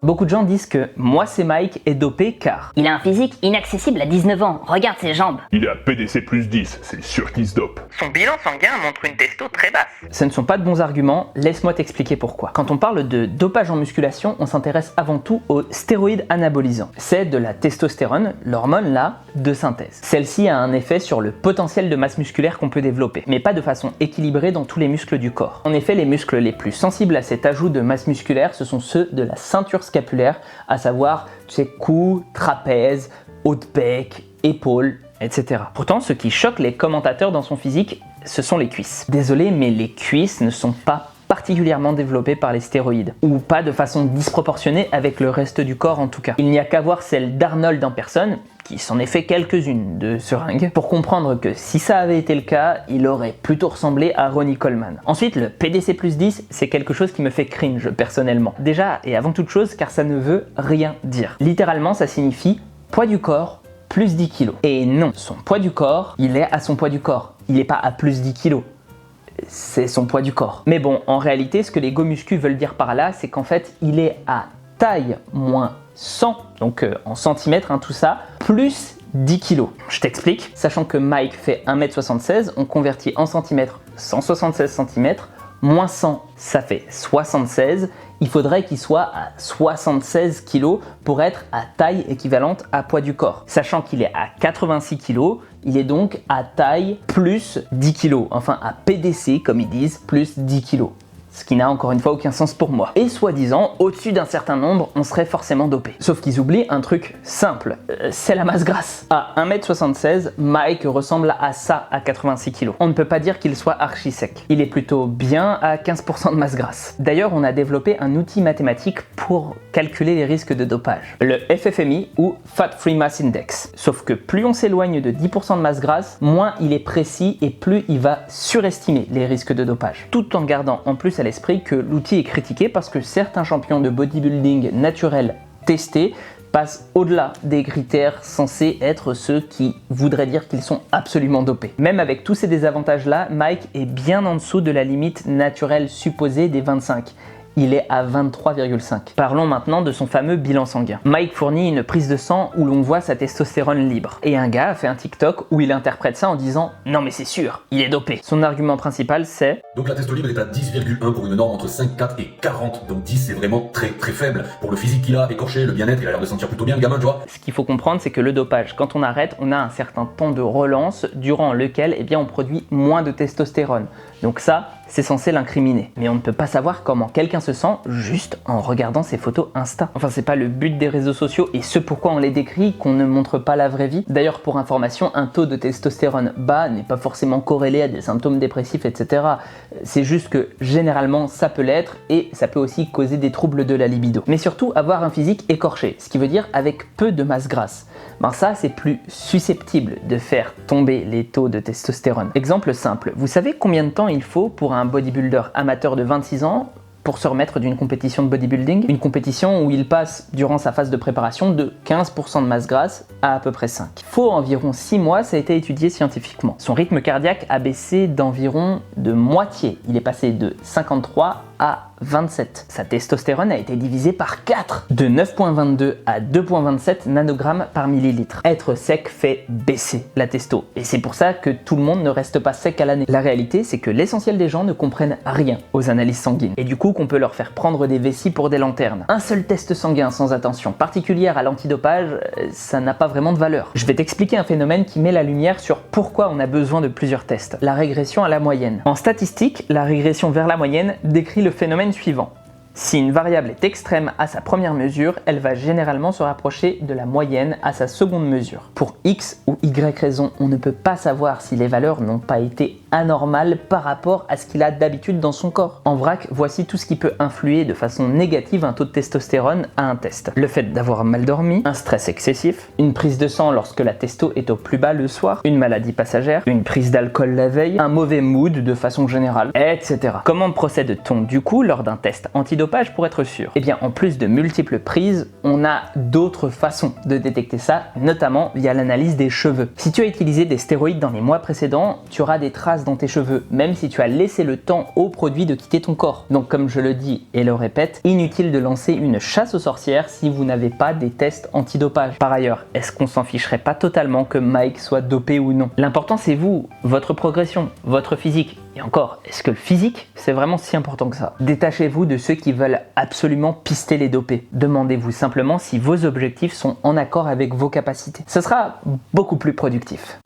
Beaucoup de gens disent que moi c'est Mike est dopé car il a un physique inaccessible à 19 ans, regarde ses jambes. Il est à PDC plus 10, c'est sûr qu'il se dope. Son bilan sanguin montre une testo très basse. ce ne sont pas de bons arguments, laisse-moi t'expliquer pourquoi. Quand on parle de dopage en musculation, on s'intéresse avant tout aux stéroïdes anabolisants. C'est de la testostérone, l'hormone là, de synthèse. Celle-ci a un effet sur le potentiel de masse musculaire qu'on peut développer, mais pas de façon équilibrée dans tous les muscles du corps. En effet, les muscles les plus sensibles à cet ajout de masse musculaire, ce sont ceux de la ceinture scapulaire, à savoir, tu sais, cou, trapèze, haut de bec, épaules, etc. Pourtant, ce qui choque les commentateurs dans son physique, ce sont les cuisses. Désolé, mais les cuisses ne sont pas particulièrement développées par les stéroïdes, ou pas de façon disproportionnée avec le reste du corps en tout cas. Il n'y a qu'à voir celle d'Arnold en personne, qui s'en est fait quelques-unes de seringues, pour comprendre que si ça avait été le cas, il aurait plutôt ressemblé à Ronnie Coleman. Ensuite, le PDC plus 10, c'est quelque chose qui me fait cringe personnellement. Déjà, et avant toute chose, car ça ne veut rien dire. Littéralement, ça signifie poids du corps plus 10 kg. Et non, son poids du corps, il est à son poids du corps. Il n'est pas à plus 10 kg. C'est son poids du corps. Mais bon, en réalité, ce que les go-muscu veulent dire par là, c'est qu'en fait, il est à taille moins 100, donc en centimètres, tout ça, plus 10 kg. Je t'explique. Sachant que Mike fait 1m76, on convertit en centimètres 176 cm, moins 100, ça fait 76. Il faudrait qu'il soit à 76 kg pour être à taille équivalente à poids du corps. Sachant qu'il est à 86 kg, il est donc à taille plus 10 kg. Enfin à PDC, comme ils disent, plus 10 kg. Ce qui n'a encore une fois aucun sens pour moi. Et soi-disant, au-dessus d'un certain nombre, on serait forcément dopé. Sauf qu'ils oublient un truc simple, c'est la masse grasse. À 1m76, Mike ressemble à ça à 86 kg. On ne peut pas dire qu'il soit archi sec. Il est plutôt bien à 15% de masse grasse. D'ailleurs, on a développé un outil mathématique pour calculer les risques de dopage. Le FFMI ou Fat Free Mass Index. Sauf que plus on s'éloigne de 10% de masse grasse, moins il est précis et plus il va surestimer les risques de dopage. Tout en gardant en plus à l'esprit que l'outil est critiqué parce que certains champions de bodybuilding naturel testés passent au-delà des critères censés être ceux qui voudraient dire qu'ils sont absolument dopés. Même avec tous ces désavantages-là, Mike est bien en dessous de la limite naturelle supposée des 25. Il est à 23,5. Parlons maintenant de son fameux bilan sanguin. Mike fournit une prise de sang où l'on voit sa testostérone libre. Et un gars a fait un TikTok où il interprète ça en disant « Non mais c'est sûr, il est dopé ». Son argument principal c'est « Donc la testo libre est à 10,1 pour une norme entre 5,4 et 40. Donc 10 c'est vraiment très très faible. Pour le physique qu'il a, écorché, le bien-être, il a l'air de sentir plutôt bien le gamin, tu vois. » Ce qu'il faut comprendre, c'est que le dopage, quand on arrête, on a un certain temps de relance durant lequel on produit moins de testostérone. Donc ça, c'est censé l'incriminer. Mais on ne peut pas savoir comment quelqu'un se sent juste en regardant ses photos Insta. Enfin, c'est pas le but des réseaux sociaux et ce pourquoi on les décrit qu'on ne montre pas la vraie vie. D'ailleurs, pour information, un taux de testostérone bas n'est pas forcément corrélé à des symptômes dépressifs, etc. C'est juste que généralement, ça peut l'être et ça peut aussi causer des troubles de la libido. Mais surtout, avoir un physique écorché, ce qui veut dire avec peu de masse grasse. Ben ça, c'est plus susceptible de faire tomber les taux de testostérone. Exemple simple, vous savez combien de temps il faut pour un bodybuilder amateur de 26 ans pour se remettre d'une compétition de bodybuilding? Une compétition où il passe, durant sa phase de préparation, de 15% de masse grasse à peu près 5. Il faut environ 6 mois, ça a été étudié scientifiquement. Son rythme cardiaque a baissé d'environ de moitié. Il est passé de 53 à 27. Sa testostérone a été divisée par 4, de 9,22 à 2,27 nanogrammes par millilitre. Être sec fait baisser la testo. Et c'est pour ça que tout le monde ne reste pas sec à l'année. La réalité, c'est que l'essentiel des gens ne comprennent rien aux analyses sanguines. Et du coup, qu'on peut leur faire prendre des vessies pour des lanternes. Un seul test sanguin sans attention particulière à l'antidopage, ça n'a pas vraiment de valeur. Je vais t'expliquer un phénomène qui met la lumière sur pourquoi on a besoin de plusieurs tests. La régression à la moyenne. En statistique, la régression vers la moyenne décrit le phénomène suivant. Si une variable est extrême à sa première mesure, elle va généralement se rapprocher de la moyenne à sa seconde mesure. Pour X ou Y raison, on ne peut pas savoir si les valeurs n'ont pas été anormales par rapport à ce qu'il a d'habitude dans son corps. En vrac, voici tout ce qui peut influer de façon négative un taux de testostérone à un test. Le fait d'avoir mal dormi, un stress excessif, une prise de sang lorsque la testo est au plus bas le soir, une maladie passagère, une prise d'alcool la veille, un mauvais mood de façon générale, etc. Comment procède-t-on du coup lors d'un test antidopage antidopage pour être sûr? Eh bien, en plus de multiples prises, on a d'autres façons de détecter ça, notamment via l'analyse des cheveux. Si tu as utilisé des stéroïdes dans les mois précédents, tu auras des traces dans tes cheveux, même si tu as laissé le temps au produit de quitter ton corps. Donc comme je le dis et le répète, inutile de lancer une chasse aux sorcières si vous n'avez pas des tests antidopage. Par ailleurs, est-ce qu'on s'en ficherait pas totalement que Mike soit dopé ou non? L'important c'est vous, votre progression, votre physique. Et encore, est-ce que le physique, c'est vraiment si important que ça? Détachez-vous de ceux qui veulent absolument pister les dopés. Demandez-vous simplement si vos objectifs sont en accord avec vos capacités. Ce sera beaucoup plus productif.